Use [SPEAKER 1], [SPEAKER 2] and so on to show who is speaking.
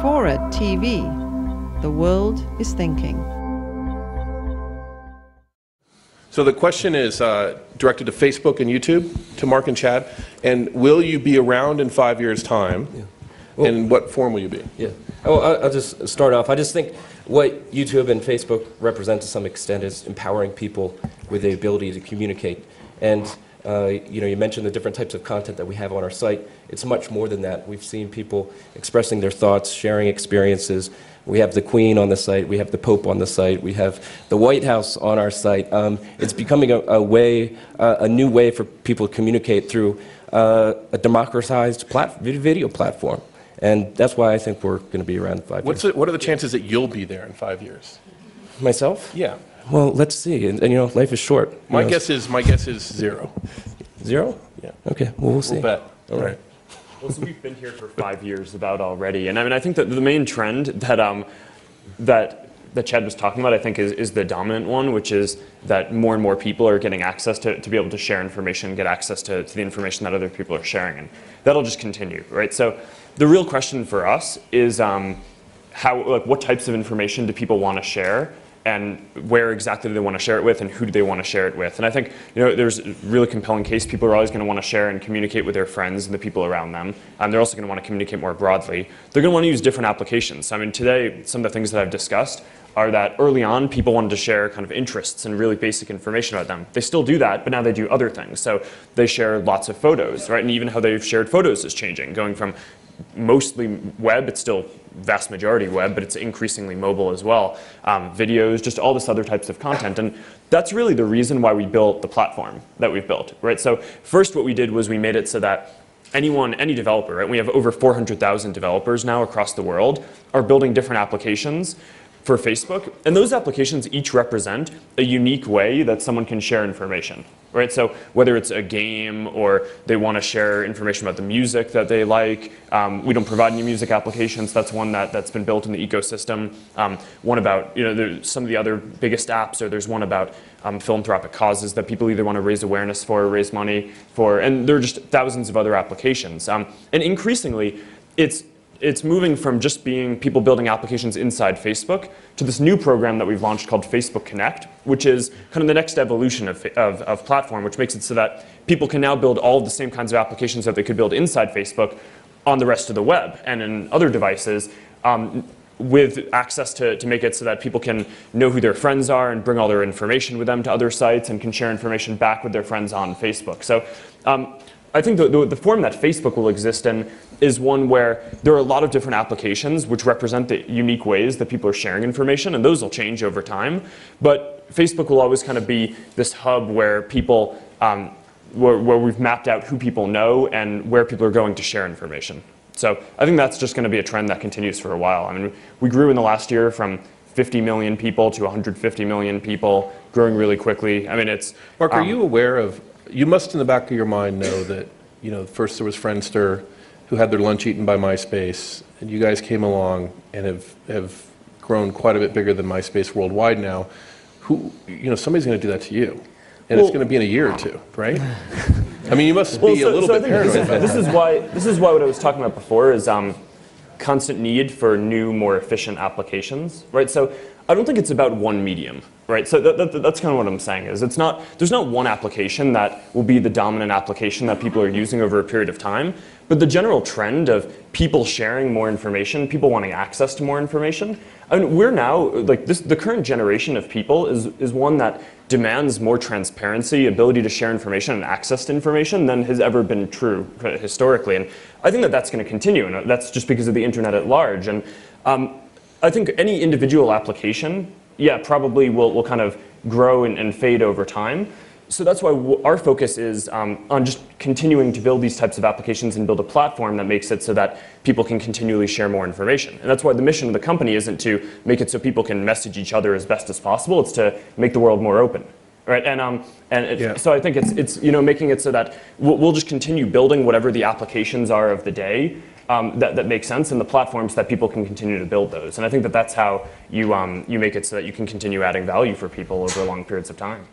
[SPEAKER 1] Fora TV. The world is thinking.
[SPEAKER 2] So the question is directed to Facebook and YouTube, to Mark and Chad. And will you be around in 5 years' time? Yeah. Well, and what form will you be?
[SPEAKER 3] Yeah. Oh, I'll just start off. I just think what YouTube and Facebook represent to some extent is empowering people with the ability to communicate. And you mentioned the different types of content that we have on our site. It's much more than that. We've seen people expressing their thoughts, sharing experiences. We have the Queen on the site. We have the Pope on the site. We have the White House on our site. It's becoming a new way for people to communicate through a democratized video platform. And that's why I think we're going to be around in 5 years.
[SPEAKER 2] What are the chances that you'll be there in 5 years?
[SPEAKER 3] Myself?
[SPEAKER 2] Yeah.
[SPEAKER 3] Well, let's see. And life is short.
[SPEAKER 2] My guess is 0.
[SPEAKER 3] 0?
[SPEAKER 2] Yeah.
[SPEAKER 3] Okay. Well, we'll see.
[SPEAKER 2] We'll bet.
[SPEAKER 3] All right.
[SPEAKER 4] Well, so we've been here for 5 years about already, and I think that the main trend that Chad was talking about, I think, is the dominant one, which is that more and more people are getting access to be able to share information, get access to the information that other people are sharing, and that'll just continue, right? So the real question for us is what types of information do people want to share, and where exactly do they want to share it with, and who do they want to share it with? And I think there's a really compelling case. People are always going to want to share and communicate with their friends and the people around them. They're also going to want to communicate more broadly. They're going to want to use different applications. I mean, today, some of the things that I've discussed are that early on, people wanted to share kind of interests and really basic information about them. They still do that, but now they do other things. So they share lots of photos, right? And even how they've shared photos is changing, going from mostly web, it's still vast majority web, but it's increasingly mobile as well. Videos, just all this other types of content. And that's really the reason why we built the platform that we've built, right? So first what we did was we made it so that any developer, right? We have over 400,000 developers now across the world, are building different applications for Facebook. And those applications each represent a unique way that someone can share information, right? So whether it's a game or they want to share information about the music that they like, we don't provide any music applications. That's one that's been built in the ecosystem. One about, there's some of the other biggest apps, or there's one about philanthropic causes that people either want to raise awareness for or raise money for. And there are just thousands of other applications. And increasingly, it's moving from just being people building applications inside Facebook to this new program that we've launched called Facebook Connect, which is kind of the next evolution of platform, which makes it so that people can now build all of the same kinds of applications that they could build inside Facebook on the rest of the web and in other devices, with access to make it so that people can know who their friends are and bring all their information with them to other sites and can share information back with their friends on Facebook. So I think the form that Facebook will exist in is one where there are a lot of different applications which represent the unique ways that people are sharing information, and those will change over time. But Facebook will always kind of be this hub where people, where we've mapped out who people know and where people are going to share information. So I think that's just going to be a trend that continues for a while. I mean, we grew in the last year from 50 million people to 150 million people, growing really quickly. I mean, it's...
[SPEAKER 2] Mark, are you aware of, you must in the back of your mind know that, first there was Friendster, who had their lunch eaten by MySpace, and you guys came along and have grown quite a bit bigger than MySpace worldwide now. Somebody's going to do that to you, and it's going to be in a year or two, right? I mean, you must be a little bit paranoid about that.
[SPEAKER 4] This is why what I was talking about before is constant need for new, more efficient applications, right? So I don't think it's about one medium, right? So that's kind of what I'm saying is there's not one application that will be the dominant application that people are using over a period of time, but the general trend of people sharing more information, people wanting access to more information, I mean, we're now, the current generation of people is one that demands more transparency, ability to share information and access to information than has ever been true historically. And I think that that's going to continue, and that's just because of the internet at large. And I think any individual application, probably will kind of grow and fade over time. So that's why our focus is on just continuing to build these types of applications and build a platform that makes it so that people can continually share more information. And that's why the mission of the company isn't to make it so people can message each other as best as possible. It's to make the world more open. Right, so I think it's making it so that we'll just continue building whatever the applications are of the day that make sense, and the platforms that people can continue to build those. And I think that's how you make it so that you can continue adding value for people over long periods of time.